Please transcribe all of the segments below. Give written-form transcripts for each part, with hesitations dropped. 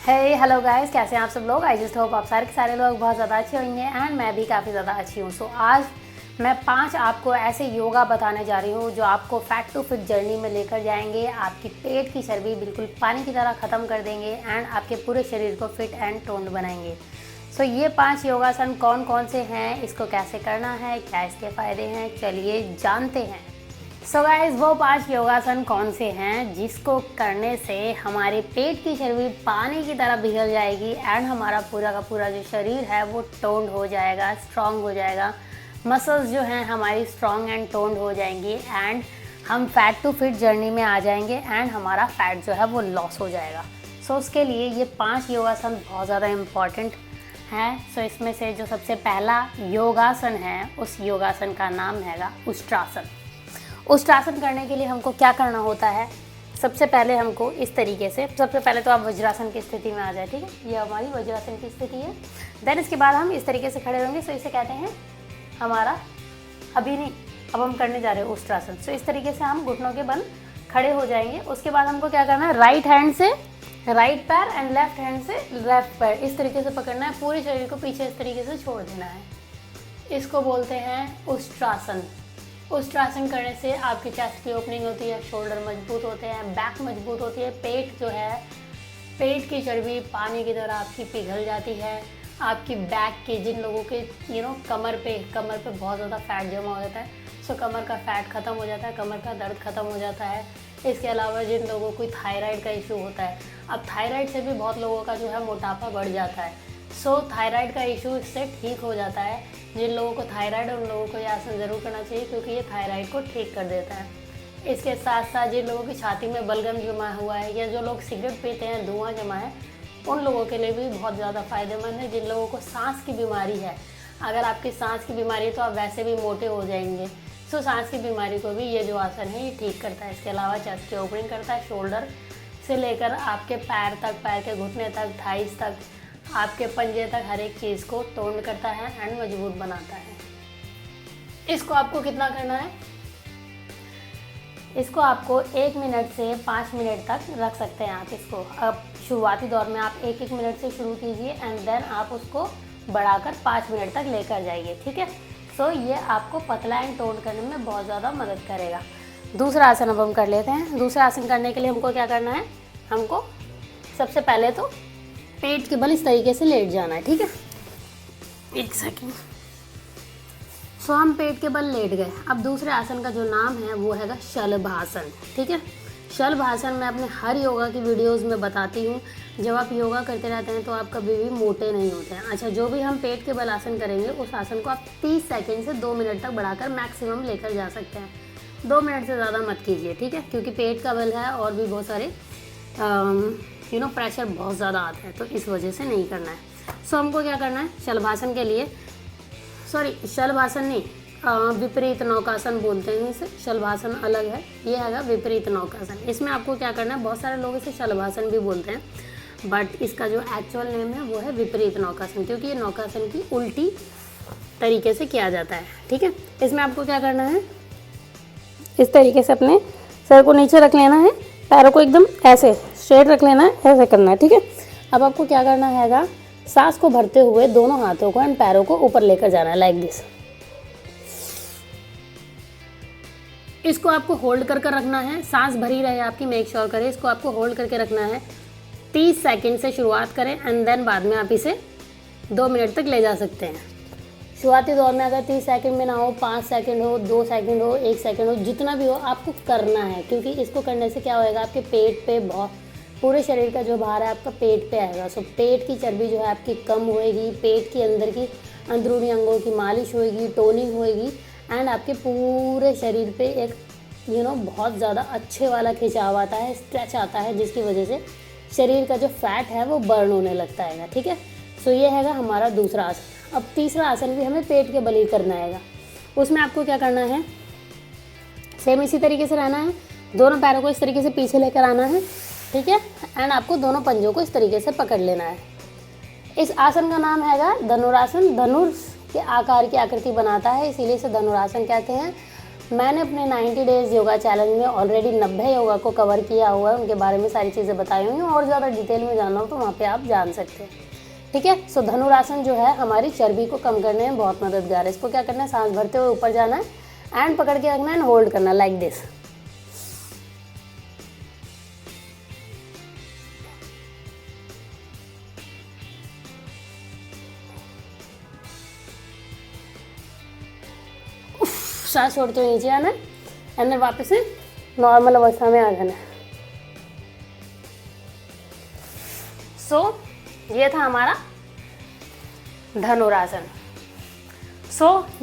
Hello guys, कैसे हैं आप सब लोग। आई जस्ट होप आप सारे के सारे लोग बहुत ज़्यादा अच्छे होंगे एंड मैं भी काफ़ी ज़्यादा अच्छी हूँ। सो आज मैं 5 आपको ऐसे योगा बताने जा रही हूँ जो आपको फैट टू फिट जर्नी में लेकर जाएंगे, आपकी पेट की चर्बी बिल्कुल पानी की तरह ख़त्म कर देंगे एंड आपके पूरे शरीर को फिट एंड टोन्ड बनाएंगे। सो ये 5 योगासन कौन कौन से हैं, इसको कैसे करना है, क्या इसके फ़ायदे हैं, चलिए जानते हैं। सो गाइस, वो 5 योगासन कौन से हैं जिसको करने से हमारे पेट की चर्बी पानी की तरह पिघल जाएगी एंड हमारा पूरा का पूरा जो शरीर है वो टोन्ड हो जाएगा, स्ट्रॉन्ग हो जाएगा। मसल्स जो हैं हमारी स्ट्रॉन्ग एंड टोन्ड हो जाएंगी एंड हम फैट टू फिट जर्नी में आ जाएंगे एंड हमारा फैट जो है वो लॉस हो जाएगा। सो उसके लिए ये 5 योगासन बहुत ज़्यादा इम्पॉर्टेंट हैं। सो इसमें से जो सबसे पहला योगासन है उस योगासन का नाम हैगा उष्ट्रासन। उष्ट्रासन करने के लिए हमको क्या करना होता है, सबसे पहले हमको इस तरीके से, सबसे पहले तो आप वज्रासन की स्थिति में आ जाए, ठीक है। ये हमारी वज्रासन की स्थिति है। देन इसके बाद हम इस तरीके से खड़े होंगे। सो इसे कहते हैं हमारा, अभी नहीं, अब हम करने जा रहे हैं उष्ट्रासन। सो इस तरीके से हम घुटनों के बल खड़े हो जाएंगे। उसके बाद हमको क्या करना है, राइट हैंड से राइट पैर एंड लेफ्ट हैंड से लेफ्ट पैर इस तरीके से पकड़ना है। पूरे शरीर को पीछे इस तरीके से छोड़ देना है। इसको बोलते हैं उष्ट्रासन। उष्ट्रासन करने से आपकी चेस्ट की ओपनिंग होती है, शोल्डर मजबूत होते हैं, बैक मजबूत होती है, पेट जो है, पेट की चर्बी पानी की तरह आपकी पिघल जाती है। आपकी बैक के, जिन लोगों के कमर पे बहुत ज़्यादा फैट जमा हो जाता है, सो कमर का फैट ख़त्म हो जाता है, कमर का दर्द ख़त्म हो जाता है। इसके अलावा जिन लोगों को थायराइड का इशू होता है, अब थायराइड से भी बहुत लोगों का जो है मोटापा बढ़ जाता है। सो थायराइड का इशू इससे ठीक हो जाता है। जिन लोगों को थायराइड है उन लोगों को ये आसन ज़रूर करना चाहिए क्योंकि ये थायराइड को ठीक कर देता है। इसके साथ साथ जिन लोगों की छाती में बलगम जमा हुआ है या जो लोग सिगरेट पीते हैं, धुआं जमा है, उन लोगों के लिए भी बहुत ज़्यादा फ़ायदेमंद है। जिन लोगों को सांस की बीमारी है, अगर आपकी सांस की बीमारी है तो आप वैसे भी मोटे हो जाएंगे। सो सांस की बीमारी को भी ये जो आसन है ये ठीक करता है। इसके अलावा चेस्ट की ओपनिंग करता है, शोल्डर से लेकर आपके पैर तक, पैर के घुटने तक, थाइस तक, आपके पंजे तक हर एक चीज़ को टोन करता है एंड मजबूत बनाता है। इसको आपको कितना करना है, इसको आपको 1 मिनट से 5 मिनट तक रख सकते हैं आप इसको। अब शुरुआती दौर में आप 1-1 मिनट से शुरू कीजिए एंड देन आप उसको बढ़ाकर 5 मिनट तक लेकर जाइए, ठीक है। सो ये आपको पतला एंड टोन करने में बहुत ज़्यादा मदद करेगा। दूसरा आसन अब हम कर लेते हैं। दूसरा आसन करने के लिए हमको क्या करना है, हमको सबसे पहले तो पेट के बल इस तरीके से लेट जाना है, ठीक है। 1 सेकेंड। सो हम पेट के बल लेट गए। अब दूसरे आसन का जो नाम है वो हैगा शलभासन, ठीक है। शलभासन मैं अपने हर योगा की वीडियोस में बताती हूँ। जब आप योगा करते रहते हैं तो आप कभी भी मोटे नहीं होते हैं। अच्छा, जो भी हम पेट के बल आसन करेंगे उस आसन को आप 30 सेकेंड से 2 मिनट तक बढ़ाकर मैक्सिमम लेकर जा सकते हैं। 2 मिनट से ज़्यादा मत कीजिए, ठीक है, क्योंकि पेट का बल है और भी बहुत सारे प्रेशर बहुत ज़्यादा आता है, तो इस वजह से नहीं करना है। सो हमको क्या करना है, शलभासन के लिए, शलभासन नहीं, विपरीत नौकासन बोलते हैं इसे। शलभासन अलग है, ये हैगा विपरीत नौकासन। इसमें आपको क्या करना है, बहुत सारे लोग इसे शलभासन भी बोलते हैं, बट इसका जो एक्चुअल नेम है वो है विपरीत नौकासन, क्योंकि ये नौकासन की उल्टी तरीके से किया जाता है, ठीक है। इसमें आपको क्या करना है, इस तरीके से अपने सर को नीचे रख लेना है, पैरों को एकदम ऐसे स्ट्रेट रख लेना है, ऐसे करना है, ठीक है। अब आपको क्या करना हैगा, सांस को भरते हुए दोनों हाथों को एंड पैरों को ऊपर लेकर जाना है, लाइक दिस। इसको आपको होल्ड करके रखना है, सांस भरी रहे आपकी, मेक श्योर करें। इसको आपको होल्ड करके रखना है। 30 सेकंड से शुरुआत करें एंड देन बाद में आप इसे 2 मिनट तक ले जा सकते हैं। शुरुआती दौर में अगर 30 सेकंड में ना हो, 5 सेकंड हो, 2 सेकंड हो, 1 सेकंड हो, जितना भी हो आपको करना है, क्योंकि इसको करने से क्या होएगा, आपके पेट पे बहुत, पूरे शरीर का जो भार है आपका पेट पे आएगा। सो पेट की चर्बी जो है आपकी कम होएगी, पेट के अंदर की अंदरूनी अंगों की मालिश होएगी, टोनिंग होएगी एंड आपके पूरे शरीर पे एक बहुत ज़्यादा अच्छे वाला खिंचाव आता है, स्ट्रेच आता है, जिसकी वजह से शरीर का जो फैट है वो बर्न होने लगता है, ठीक है। सो ये हैगा हमारा दूसरा आसन। अब तीसरा आसन भी हमें पेट के बल ही करना हैगा। उसमें आपको क्या करना है, सेम इसी तरीके से रहना है, दोनों पैरों को इस तरीके से पीछे लेकर आना है, ठीक है, एंड आपको दोनों पंजों को इस तरीके से पकड़ लेना है। इस आसन का नाम हैगा धनुरासन। धनुष के आकार की आकृति बनाता है, इसीलिए इसे धनुरासन कहते हैं। मैंने अपने 90 डेज़ योगा चैलेंज में ऑलरेडी 90 योगा को कवर किया हुआ है, उनके बारे में सारी चीज़ें बताई हुई हैं। और ज़्यादा डिटेल में जानना हो तो वहाँ पे आप जान सकते हैं, ठीक है। सो धनुरासन जो है हमारी चर्बी को कम करने में बहुत मददगार है। इसको क्या करना है, सांस भरते हुए ऊपर जाना है एंड पकड़ के रखना है एंड होल्ड करना लाइक दिस। सांस छोड़ते हुए नीचे आना है एंड वापस से नॉर्मल अवस्था में आ जाना है। सो ये था हमारा धनुरासन।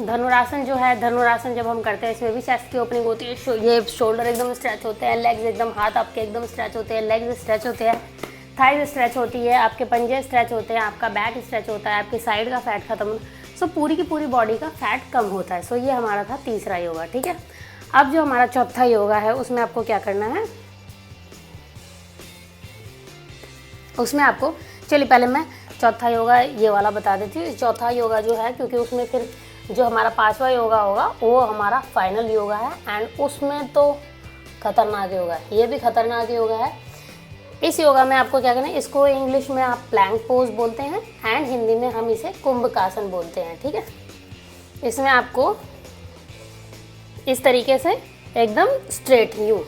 धनुरासन जो है, धनुरासन जब हम करते हैं इसमें भी चेस्ट की ओपनिंग होती है, ये शोल्डर एकदम स्ट्रेच होते हैं, लेग्स एकदम, हाथ आपके एकदम स्ट्रेच होते हैं, लेग्स स्ट्रेच होते हैं, थाइज स्ट्रेच होती है, आपके पंजे स्ट्रेच होते हैं, आपका बैक स्ट्रेच होता है, आपकी साइड का फैट खत्म। पूरी की पूरी बॉडी का फैट कम होता है। ये हमारा था तीसरा योगा, ठीक है। अब जो हमारा चौथा योगा है उसमें आपको क्या करना है, उसमें आपको, चलिए पहले मैं चौथा योगा ये वाला बता देती हूँ। चौथा योगा जो है, क्योंकि उसमें फिर जो हमारा पांचवा योगा होगा वो हमारा फाइनल योगा है एंड उसमें तो खतरनाक योगा है, ये भी खतरनाक योगा है। इस योगा में आपको क्या करना है, इसको इंग्लिश में आप प्लैंक पोज बोलते हैं एंड हिंदी में हम इसे कुंभकासन बोलते हैं, ठीक है। इसमें आपको इस तरीके से एकदम स्ट्रेट यूँ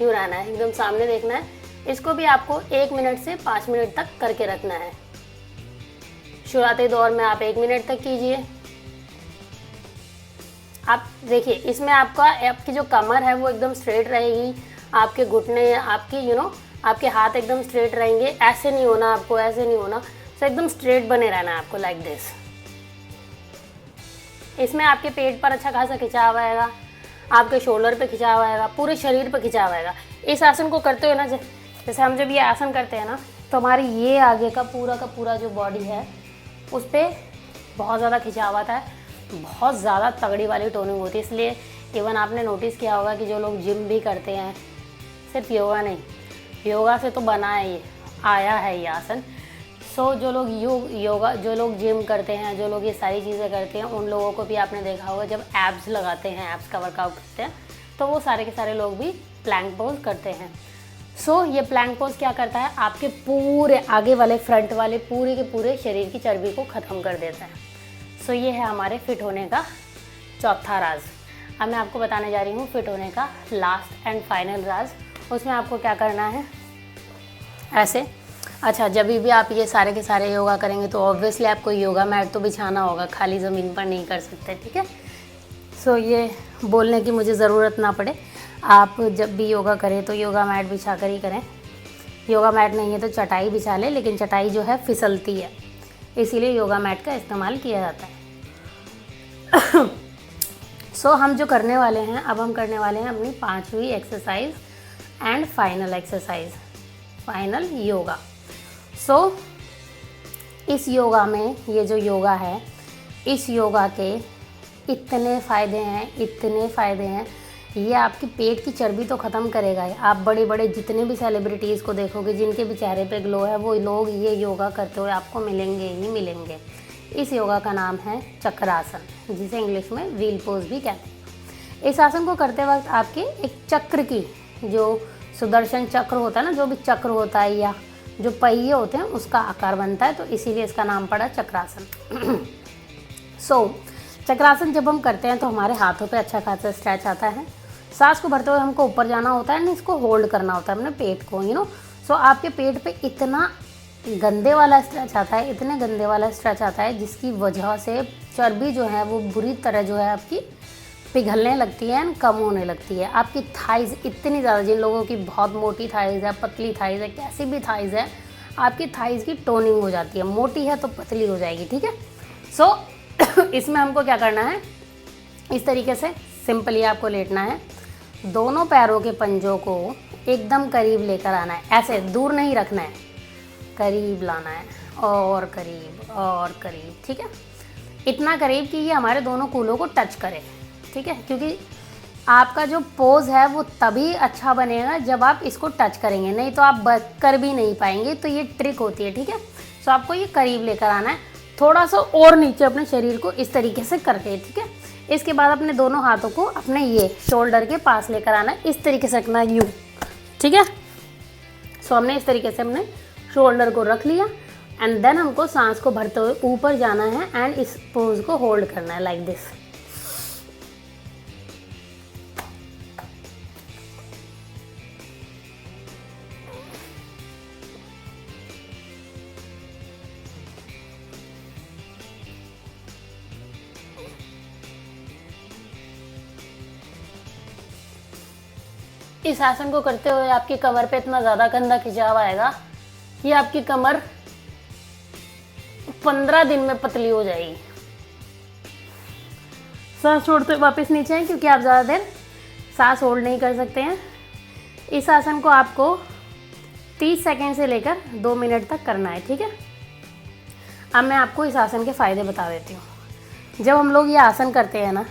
रहना है, एकदम सामने देखना है। इसको भी आपको 1 मिनट से 5 मिनट तक करके रखना है। शुरुआती दौर में आप 1 मिनट तक कीजिए। आप देखिए इसमें आपकी जो कमर है वो एकदम स्ट्रेट रहेगी, आपके घुटने, आपकी आपके हाथ एकदम स्ट्रेट रहेंगे। ऐसे नहीं होना आपको, ऐसे नहीं होना, एकदम स्ट्रेट बने रहना है आपको लाइक दिस। इसमें आपके पेट पर अच्छा खासा खिंचाव आएगा, आपके शोल्डर पे खिंचाव आएगा, पूरे शरीर पे खिंचाव आएगा। इस आसन को करते हुए ना, जैसे हम जब ये आसन करते हैं ना, तो हमारी ये आगे का पूरा जो बॉडी है उस पर बहुत ज़्यादा खिंचाव आता है, बहुत ज़्यादा तगड़ी वाली टोनिंग होती है। इसलिए इवन आपने नोटिस किया होगा कि जो लोग जिम भी करते हैं, सिर्फ योगा नहीं, योगा से तो बना है, ये आया है ये आसन। जो लोग जिम करते हैं, जो लोग ये सारी चीज़ें करते हैं, उन लोगों को भी आपने देखा होगा जब एब्स लगाते हैं, एब्स का वर्कआउट करते हैं, तो वो सारे के सारे लोग भी प्लैंक पोज करते हैं। ये प्लैंक पोज क्या करता है, आपके पूरे आगे वाले, फ्रंट वाले पूरे के पूरे शरीर की चर्बी को ख़त्म कर देता है। ये है हमारे फिट होने का चौथा राज। अब मैं आपको बताने जा रही हूँ फिट होने का लास्ट एंड फाइनल राज। उसमें आपको क्या करना है, ऐसे, अच्छा जब भी आप ये सारे के सारे योगा करेंगे तो ऑब्वियसली आपको योगा मैट तो बिछाना होगा, खाली ज़मीन पर नहीं कर सकते, ठीक है। ये बोलने की मुझे ज़रूरत ना पड़े, आप जब भी योगा करें तो योगा मैट बिछा कर ही करें। योगा मैट नहीं है तो चटाई बिछा लें, लेकिन चटाई जो है फिसलती है, इसीलिए योगा मैट का इस्तेमाल किया जाता है। हम जो करने वाले हैं, अब हम करने वाले हैं अपनी 5वीं exercise and final exercise, final yoga. इस योगा में, ये जो योगा है, इस योगा के इतने फ़ायदे हैं। ये आपकी पेट की चर्बी तो ख़त्म करेगा ही। आप बड़े बड़े जितने भी सेलिब्रिटीज़ को देखोगे जिनके भी चेहरे पे ग्लो है, वो लोग ये योगा करते हुए आपको मिलेंगे ही मिलेंगे। इस योगा का नाम है चक्रासन, जिसे इंग्लिश में व्हील पोज भी कहते हैं। इस आसन को करते वक्त आपके एक चक्र की, जो सुदर्शन चक्र होता है ना, जो भी चक्र होता है या जो पहिए होते हैं, उसका आकार बनता है, तो इसीलिए इसका नाम पड़ा चक्रासन। चक्रासन जब हम करते हैं तो हमारे हाथों पे अच्छा खासा स्ट्रेच आता है। सांस को भरते हुए हमको ऊपर जाना होता है, इसको होल्ड करना होता है अपने पेट को, आपके पेट पे इतना गंदे वाला स्ट्रेच आता है, इतने गंदे वाला स्ट्रेच आता है, जिसकी वजह से चर्बी जो है वो बुरी तरह जो है आपकी पिघलने लगती है, कम होने लगती है। आपकी थाइज़ इतनी ज़्यादा, जिन लोगों की बहुत मोटी थाइज़ है, पतली थाइज़ है, कैसी भी थाइज़ है, आपकी थाइज़ की टोनिंग हो जाती है। मोटी है तो पतली हो जाएगी, ठीक है। इसमें हमको क्या करना है, इस तरीके से सिंपली आपको लेटना है, दोनों पैरों के पंजों को एकदम करीब लेकर आना है, ऐसे दूर नहीं रखना है, करीब लाना है, और करीब, ठीक है। इतना करीब कि ये हमारे दोनों कूलों को टच करे, ठीक है, क्योंकि आपका जो पोज है वो तभी अच्छा बनेगा जब आप इसको टच करेंगे, नहीं तो आप कर भी नहीं पाएंगे। तो ये ट्रिक होती है, ठीक है। आपको ये करीब लेकर आना है, थोड़ा सा और नीचे अपने शरीर को इस तरीके से करके, ठीक है। इसके बाद अपने दोनों हाथों को अपने ये शोल्डर के पास लेकर आना, इस तरीके से रखना यूँ, ठीक है। सो हमने इस तरीके से हमने शोल्डर को रख लिया एंड देन हमको सांस को भरते हुए ऊपर जाना है एंड इस पोज को होल्ड करना है लाइक दिस। इस आसन को करते हुए आपकी कमर पे इतना ज़्यादा कंधा खिंचाव आएगा कि आपकी कमर 15 दिन में पतली हो जाएगी। सांस छोड़ते हुए वापस नीचे आए, क्योंकि आप ज़्यादा देर सांस होल्ड नहीं कर सकते हैं। इस आसन को आपको 30 सेकेंड से लेकर 2 मिनट तक करना है, ठीक है। अब मैं आपको इस आसन के फ़ायदे बता देती हूँ। जब हम लोग ये आसन करते हैं ना,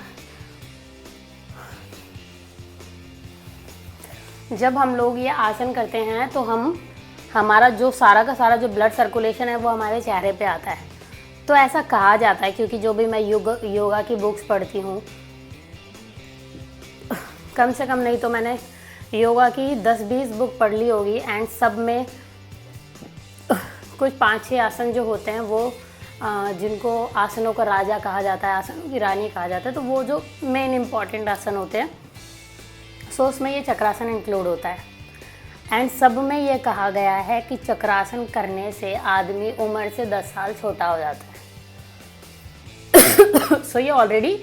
जब हम लोग ये आसन करते हैं तो हमारा जो सारा का सारा जो ब्लड सर्कुलेशन है वो हमारे चेहरे पे आता है। तो ऐसा कहा जाता है, क्योंकि जो भी मैं योगा की बुक्स पढ़ती हूँ, कम से कम नहीं तो मैंने योगा की 10-20 बुक पढ़ ली होगी एंड सब में कुछ 5-6 आसन जो होते हैं वो जिनको आसनों का राजा कहा जाता है, आसनों की रानी कहा जाता है, तो वो जो मेन इम्पॉर्टेंट आसन होते हैं, सो उसमें ये चक्रासन इंक्लूड होता है। एंड सब में ये कहा गया है कि चक्रासन करने से आदमी उम्र से 10 साल छोटा हो जाता है। सो ये ऑलरेडी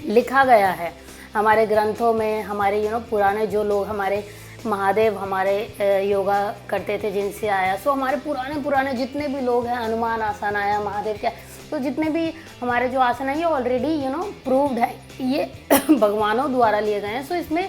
लिखा गया है हमारे ग्रंथों में, हमारे पुराने जो लोग हमारे महादेव हमारे योगा करते थे जिनसे आया, सो हमारे पुराने जितने भी लोग हैं, हनुमान आसन आया, महादेव क्या, तो जितने भी हमारे जो आसन है ये ऑलरेडी प्रूव्ड है, ये भगवानों द्वारा लिए गए हैं। सो इसमें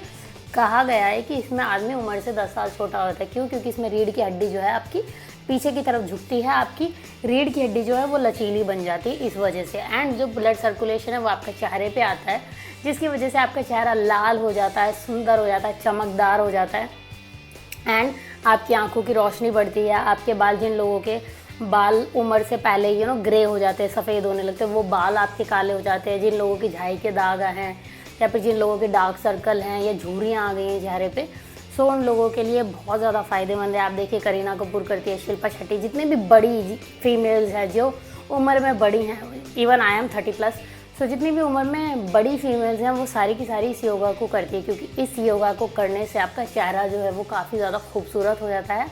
कहा गया है कि इसमें आदमी उम्र से 10 साल छोटा होता है। क्यों? क्योंकि इसमें रीढ़ की हड्डी जो है आपकी पीछे की तरफ झुकती है, आपकी रीढ़ की हड्डी जो है वो लचीली बन जाती है इस वजह से। एंड जो ब्लड सर्कुलेशन है वो आपके चेहरे पे आता है, जिसकी वजह से आपका चेहरा लाल हो जाता है, सुंदर हो जाता है, चमकदार हो जाता है एंड आपकी आंखों की रोशनी बढ़ती है। आपके बाल, जिन लोगों के बाल उम्र से पहले ग्रे हो जाते हैं, सफ़ेद होने लगते हैं, वो बाल आपके काले हो जाते हैं। जिन लोगों की झाई के दाग हैं या फिर जिन लोगों के डार्क सर्कल हैं या झुर्रियाँ आ गई हैं चेहरे पे, सो उन लोगों के लिए बहुत ज़्यादा फ़ायदेमंद है। आप देखिए करीना कपूर करती है, शिल्पा शेट्टी, जितने भी बड़ी फीमेल्स हैं जो उम्र में बड़ी हैं, इवन आई एम 30+, सो जितनी भी उम्र में बड़ी फीमेल्स हैं वो सारी की सारी इस योगा को करती है, क्योंकि इस योगा को करने से आपका चेहरा जो है वो काफ़ी ज़्यादा खूबसूरत हो जाता है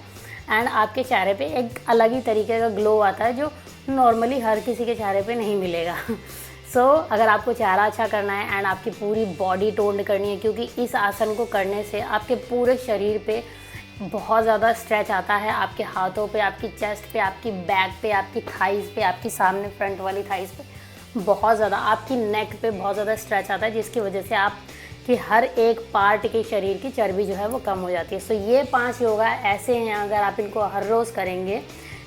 एंड आपके चेहरे पे एक अलग ही तरीके का ग्लो आता है जो नॉर्मली हर किसी के चेहरे पे नहीं मिलेगा। सो अगर आपको चेहरा अच्छा करना है एंड आपकी पूरी बॉडी टोन्ड करनी है, क्योंकि इस आसन को करने से आपके पूरे शरीर पे बहुत ज़्यादा स्ट्रेच आता है, आपके हाथों पे, आपकी चेस्ट पे, आपकी बैक पे, आपकी थाइज़ पे, आपकी सामने फ्रंट वाली थाइज़ पे बहुत ज़्यादा, आपकी नेक पे बहुत ज़्यादा स्ट्रेच आता है, जिसकी वजह से आपकी हर एक पार्ट के शरीर की चर्बी जो है वो कम हो जाती है। सो ये 5 योगा ऐसे हैं, अगर आप इनको हर रोज़ करेंगे,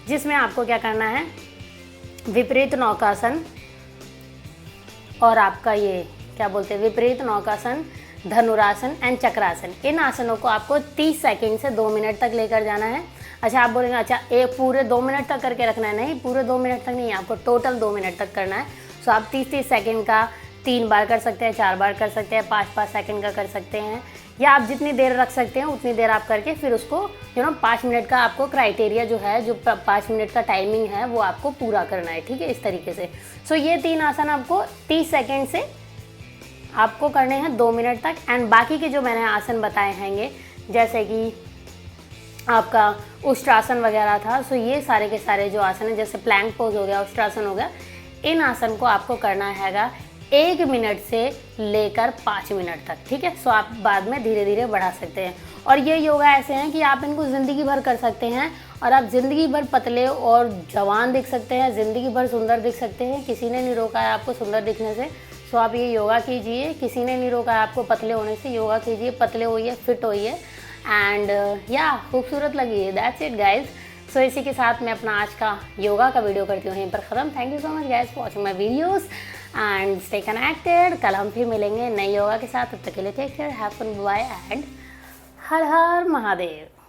जिसमें आपको क्या करना है, विपरीत नौकासन और आपका ये क्या बोलते हैं, विपरीत नौकासन, धनुरासन एंड चक्रासन, इन आसनों को आपको 30 सेकंड से 2 मिनट तक लेकर जाना है। अच्छा, आप बोलेंगे अच्छा पूरे 2 मिनट तक करके रखना है? नहीं, पूरे 2 मिनट तक नहीं, आपको टोटल 2 मिनट तक करना है। सो आप 30-30 सेकंड का 3 बार कर सकते हैं, 4 बार कर सकते हैं, 5-5 सेकंड का कर सकते हैं, या आप जितनी देर रख सकते हैं उतनी देर आप करके फिर उसको 5 मिनट का आपको क्राइटेरिया जो है, जो 5 मिनट का टाइमिंग है वो आपको पूरा करना है, ठीक है, इस तरीके से। सो ये 3 आसन आपको 30 सेकेंड से आपको करने हैं 2 मिनट तक। एंड बाकी के जो मैंने आसन बताए हैंगे, जैसे कि आपका उष्ट्रासन वगैरह था, सो ये सारे के सारे जो आसन हैं, जैसे प्लैंक पोज हो गया, उष्ट्रासन हो गया, इन आसन को आपको करना हैगा 1 मिनट से लेकर 5 मिनट तक, ठीक है। सो आप बाद में धीरे धीरे बढ़ा सकते हैं। और ये योगा ऐसे हैं कि आप इनको ज़िंदगी भर कर सकते हैं और आप ज़िंदगी भर पतले और जवान दिख सकते हैं, ज़िंदगी भर सुंदर दिख सकते हैं। किसी ने नहीं रोका है आपको सुंदर दिखने से। सो आप ये योगा कीजिए, किसी ने नहीं रोका है आपको पतले होने से। योगा कीजिए, पतले होइए, फिट होइए एंड या खूबसूरत लगिए। That's it guys. सो इसी के साथ मैं अपना आज का योगा का वीडियो करती हूँ यहीं पर ख़त्म। Thank you so much guys for watching my videos and stay connected. कल हम फिर मिलेंगे नए योगा के साथ। तब तक के लिए take care, have fun, bye and हर हर महादेव।